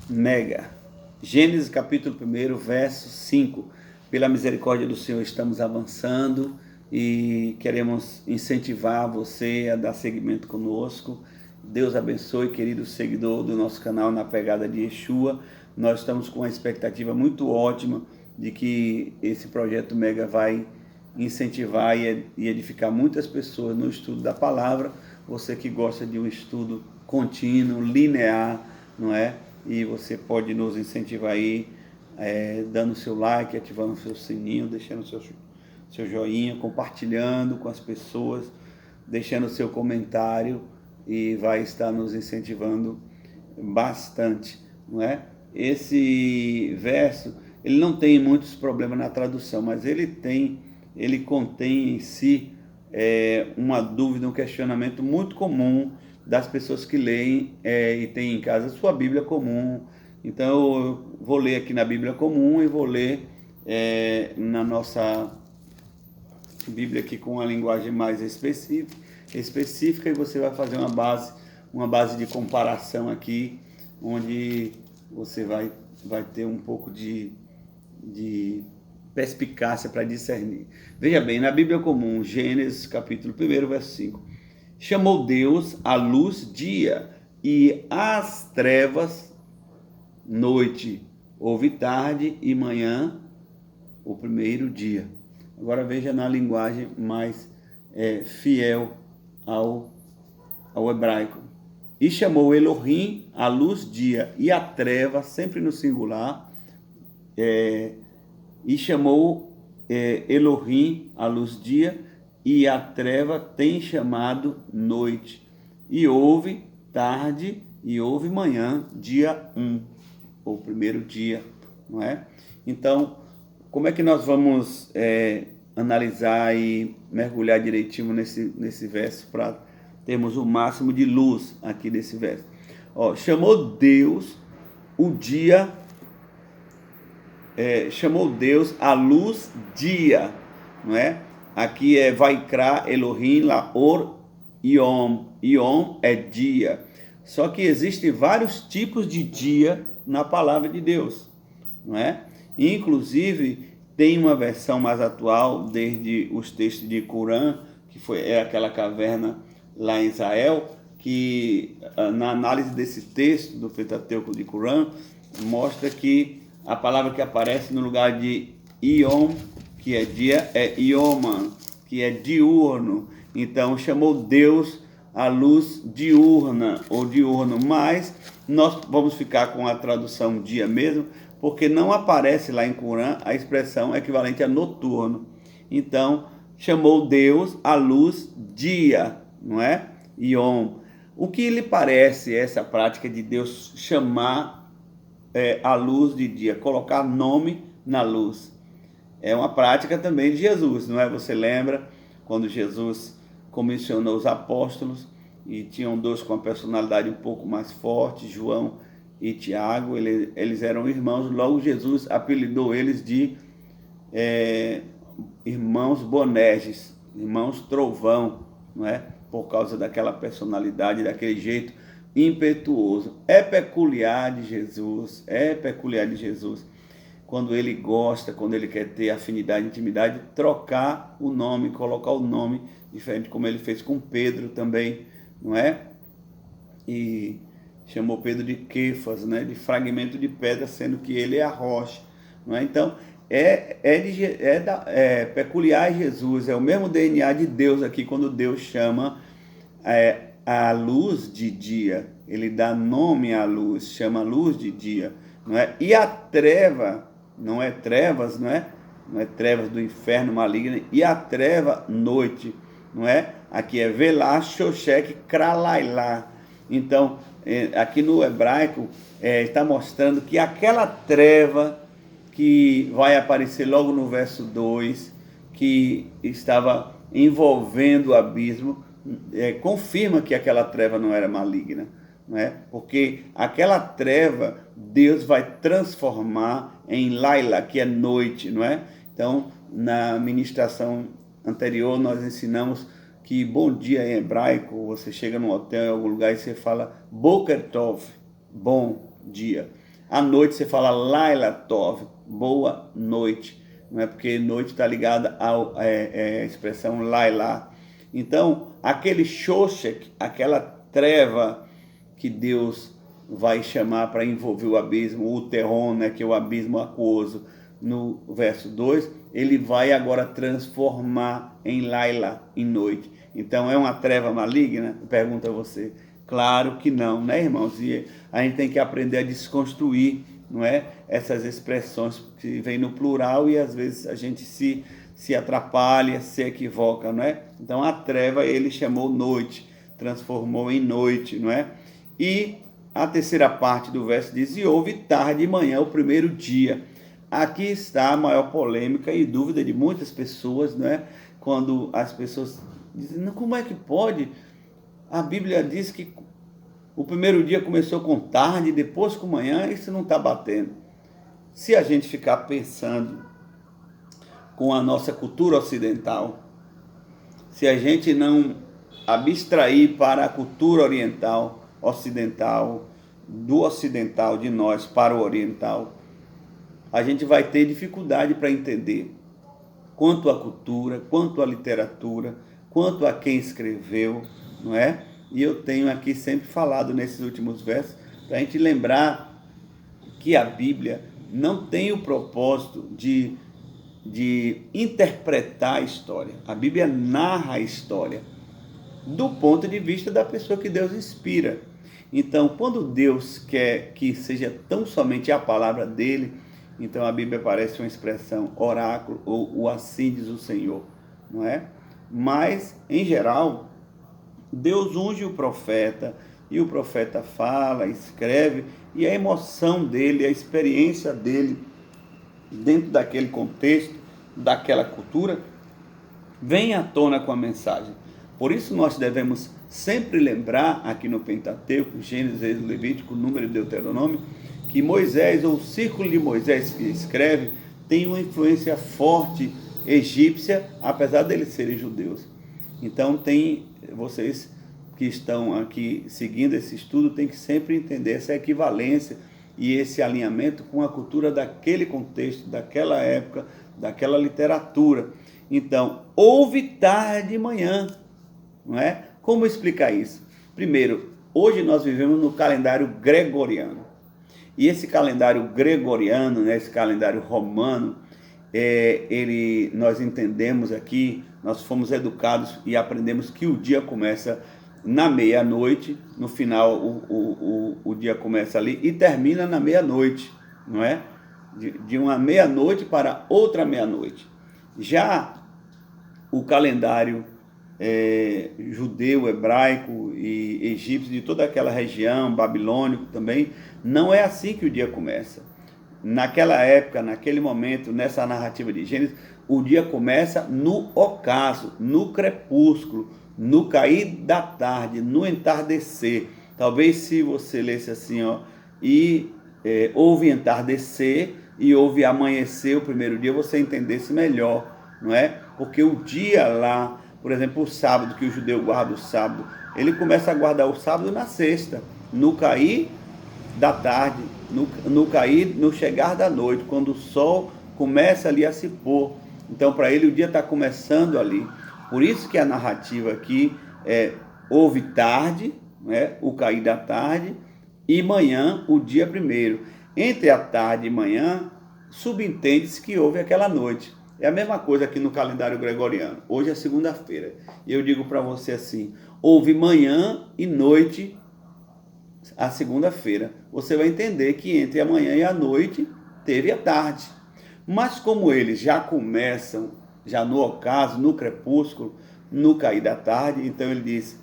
Mega. Gênesis capítulo 1, verso 5. Pela misericórdia do Senhor estamos avançando e queremos incentivar você a dar seguimento conosco. Deus abençoe, querido seguidor do nosso canal Na Pegada de Yeshua. Nós estamos com uma expectativa muito ótima de que esse projeto Mega vai incentivar e edificar muitas pessoas no estudo da palavra. Você que gosta de um estudo contínuo, linear, não é? E você pode nos incentivar aí, dando seu like, ativando o seu sininho, deixando seu joinha, compartilhando com as pessoas, deixando seu comentário e vai estar nos incentivando bastante, não é? Esse verso, ele não tem muitos problemas na tradução, mas ele contém em si uma dúvida, um questionamento muito comum das pessoas que leem e têm em casa sua Bíblia comum. Então eu vou ler aqui na Bíblia comum e vou ler na nossa Bíblia aqui com uma linguagem mais específica, e você vai fazer uma base de comparação aqui, onde você vai ter um pouco de perspicácia para discernir. Veja bem, na Bíblia comum, Gênesis capítulo 1, verso 5. Chamou Deus a luz dia e as trevas noite. Houve tarde e manhã o primeiro dia. Agora veja na linguagem mais fiel ao hebraico. E chamou Elohim a luz dia e a treva, sempre no singular, e chamou Elohim a luz dia e a treva tem chamado noite. E houve tarde e houve manhã, dia 1, ou primeiro dia, não é? Então, como é que nós vamos analisar e mergulhar direitinho nesse verso para termos o máximo de luz aqui desse verso? Chamou Deus o dia, chamou Deus a luz dia, não é? Aqui é Vaikra Elohim Laor Yom. Yom é dia. Só que existem vários tipos de dia na palavra de Deus, não é? Inclusive, tem uma versão mais atual, desde os textos de Qumran, que é aquela caverna lá em Israel, que na análise desse texto do Pentateuco de Qumran, mostra que a palavra que aparece no lugar de Yom, que é dia, é Yoman, que é diurno. Então chamou Deus a luz diurna ou diurno, mas nós vamos ficar com a tradução dia mesmo, porque não aparece lá em Qumran a expressão equivalente a noturno. Então chamou Deus a luz dia, não é? Yom. O que lhe parece essa prática de Deus chamar a luz de dia, colocar nome na luz? É uma prática também de Jesus, não é? Você lembra quando Jesus comissionou os apóstolos e tinham dois com a personalidade um pouco mais forte, João e Tiago, eles eram irmãos, logo Jesus apelidou eles de irmãos Boanerges, irmãos Trovão, não é? Por causa daquela personalidade, daquele jeito impetuoso. É peculiar de Jesus, quando ele gosta, quando ele quer ter afinidade, intimidade, trocar o nome, colocar o nome diferente, como ele fez com Pedro também, não é? E chamou Pedro de Quefas, né? De fragmento de pedra, sendo que ele é a rocha, não é? Então, peculiar de Jesus, é o mesmo DNA de Deus aqui, quando Deus chama a luz de dia, ele dá nome à luz, chama a luz de dia, não é? E a treva, não é trevas, não é? Não é trevas do inferno maligno, e a treva, noite, não é? Aqui é Velá, Xoxek, Kralailá. Então, aqui no hebraico, está mostrando que aquela treva que vai aparecer logo no verso 2, que estava envolvendo o abismo, confirma que aquela treva não era maligna, não é? Porque aquela treva Deus vai transformar em Laila, que é noite, não é? Então, na ministração anterior, nós ensinamos que bom dia em hebraico, você chega num hotel, em algum lugar, e você fala Boker Tov, bom dia. À noite você fala Laila Tov, boa noite, não é? Porque noite está ligada à expressão Laila. Então, aquele Shoshek, aquela treva que Deus vai chamar para envolver o abismo, o Terron, né, que é o abismo aquoso, no verso 2, ele vai agora transformar em Laila, em noite. Então, é uma treva maligna? Pergunta a você. Claro que não, né, irmãos? E a gente tem que aprender a desconstruir, não é? Essas expressões que vêm no plural e às vezes a gente se atrapalha, se equivoca, não é? Então, a treva ele chamou noite, transformou em noite, não é? E a terceira parte do verso diz: e houve tarde e manhã o primeiro dia. Aqui está a maior polêmica e dúvida de muitas pessoas, não é? Quando as pessoas dizem, como é que pode? A Bíblia diz que o primeiro dia começou com tarde, depois com manhã, isso não está batendo. Se a gente ficar pensando com a nossa cultura ocidental, se a gente não abstrair para a cultura oriental, ocidental, do ocidental de nós para o oriental, a gente vai ter dificuldade para entender quanto à cultura, quanto à literatura, quanto a quem escreveu, não é? E eu tenho aqui sempre falado nesses últimos versos, para a gente lembrar que a Bíblia não tem o propósito de interpretar a história. A Bíblia narra a história do ponto de vista da pessoa que Deus inspira. Então, quando Deus quer que seja tão somente a palavra dele, então a Bíblia parece uma expressão oráculo, ou o assim diz o Senhor, não é? Mas, em geral, Deus unge o profeta, e o profeta fala, escreve, e a emoção dele, a experiência dele, dentro daquele contexto, daquela cultura, vem à tona com a mensagem. Por isso nós devemos sempre lembrar, aqui no Pentateuco, Gênesis, Êxodo, Levítico, Número e Deuteronômio, que Moisés, ou o círculo de Moisés que escreve, tem uma influência forte egípcia, apesar deles serem judeus. Então vocês que estão aqui seguindo esse estudo, tem que sempre entender essa equivalência e esse alinhamento com a cultura daquele contexto, daquela época, daquela literatura. Então, houve tarde e manhã, não é? Como explicar isso? Primeiro, hoje nós vivemos no calendário gregoriano. E esse calendário gregoriano, né, esse calendário romano, nós entendemos aqui, nós fomos educados e aprendemos que o dia começa na meia-noite, no final o dia começa ali e termina na meia-noite, não é? De uma meia-noite para outra meia-noite. Já o calendário judeu, hebraico e egípcio, de toda aquela região, babilônico também, não é assim que o dia começa. Naquela época, naquele momento, nessa narrativa de Gênesis, o dia começa no ocaso, no crepúsculo, no cair da tarde, no entardecer. Talvez se você lesse assim, houve entardecer e houve amanhecer o primeiro dia, você entendesse melhor, não é? Porque o dia lá, por exemplo, o sábado, que o judeu guarda o sábado, ele começa a guardar o sábado na sexta, no cair da tarde, no chegar da noite, quando o sol começa ali a se pôr. Então, para ele, o dia está começando ali. Por isso que a narrativa aqui houve tarde, né, o cair da tarde, e manhã, o dia primeiro. Entre a tarde e manhã, subentende-se que houve aquela noite. É a mesma coisa aqui no calendário gregoriano. Hoje é segunda-feira. E eu digo para você assim, houve manhã e noite a segunda-feira. Você vai entender que entre a manhã e a noite teve a tarde. Mas como eles já começam, já no ocaso, no crepúsculo, no cair da tarde, então ele diz,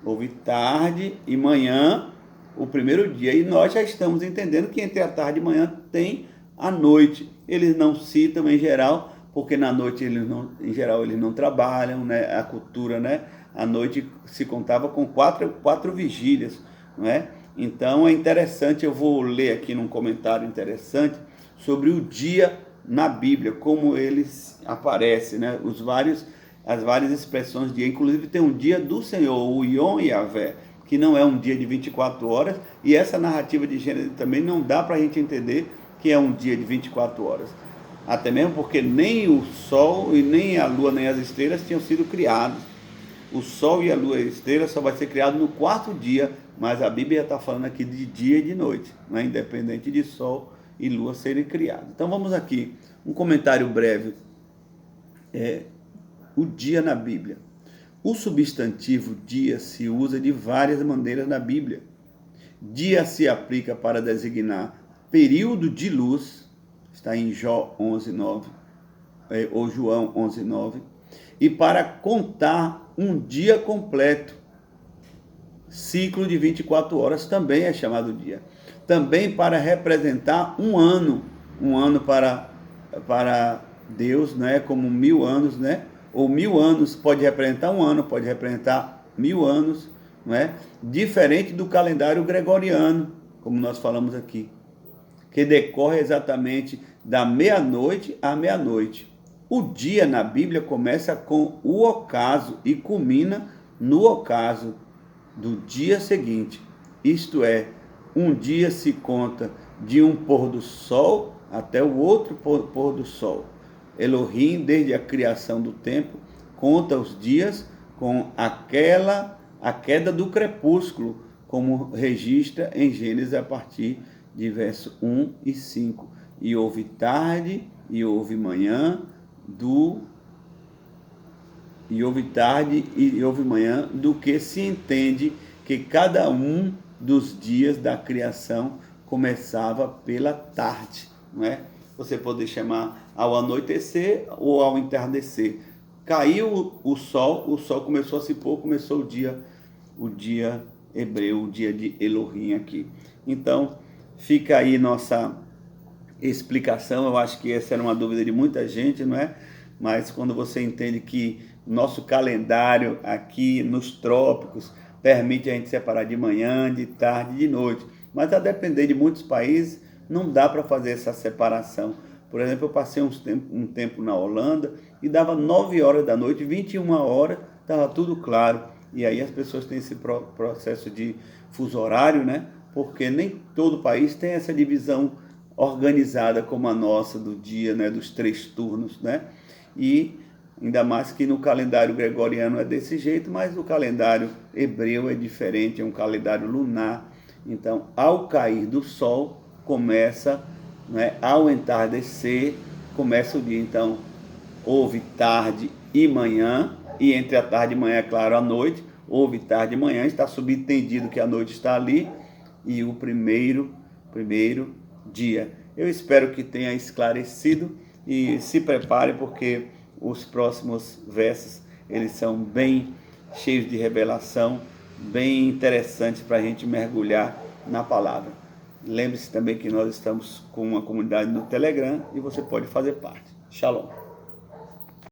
houve tarde e manhã, o primeiro dia. E nós já estamos entendendo que entre a tarde e manhã tem a noite. Eles não citam em geral, porque na noite em geral eles não trabalham, né? A cultura, né? A noite se contava com quatro vigílias, não é? Então é interessante, eu vou ler aqui num comentário interessante sobre o dia na Bíblia, como eles aparecem, né? As várias expressões de dia, inclusive tem um dia do Senhor, o Yom Yavé, que não é um dia de 24 horas, e essa narrativa de Gênesis também não dá para a gente entender que é um dia de 24 horas. Até mesmo porque nem o sol e nem a lua nem as estrelas tinham sido criados. O sol e a lua e a estrela só vai ser criado no quarto dia, mas a Bíblia está falando aqui de dia e de noite, né? Independente de sol e lua serem criados. Então vamos aqui, um comentário breve. O dia na Bíblia. O substantivo dia se usa de várias maneiras na Bíblia. Dia se aplica para designar período de luz, está em Jó 11:9, ou João 11:9, e para contar um dia completo. Ciclo de 24 horas também é chamado dia. Também para representar um ano para Deus, né, como 1000 anos, né? Ou 1000 anos pode representar um ano, pode representar 1000 anos, não é? Diferente do calendário gregoriano, como nós falamos aqui, que decorre exatamente da meia-noite à meia-noite. O dia na Bíblia começa com o ocaso e culmina no ocaso do dia seguinte. Isto é, um dia se conta de um pôr do sol até o outro pôr do sol. Elohim, desde a criação do tempo, conta os dias com a queda do crepúsculo, como registra em Gênesis a partir de verso 1 e 5. E houve tarde e houve manhã do que se entende que cada um dos dias da criação começava pela tarde, não é? Você pode chamar ao anoitecer ou ao entardecer. Caiu o sol começou a se pôr, começou o dia hebreu, o dia de Elohim aqui. Então, fica aí nossa explicação. Eu acho que essa era uma dúvida de muita gente, não é? Mas quando você entende que nosso calendário aqui nos trópicos permite a gente separar de manhã, de tarde, de noite. Mas a depender de muitos países, não dá para fazer essa separação. Por exemplo, eu passei um tempo na Holanda e dava 9 horas da noite, 21 horas, estava tudo claro. E aí as pessoas têm esse processo de fuso horário, né? Porque nem todo país tem essa divisão organizada como a nossa do dia, né? Dos 3 turnos, né? E ainda mais que no calendário gregoriano é desse jeito, mas o calendário hebreu é diferente, é um calendário lunar. Então, ao cair do sol, começa, né, ao entardecer, começa o dia. Então, houve tarde e manhã, e entre a tarde e manhã, é claro, a noite. Houve tarde e manhã, está subentendido que a noite está ali, e o primeiro dia. Eu espero que tenha esclarecido, e se prepare, porque os próximos versos, eles são bem cheios de revelação, bem interessantes para a gente mergulhar na palavra. Lembre-se também que nós estamos com uma comunidade no Telegram e você pode fazer parte. Shalom.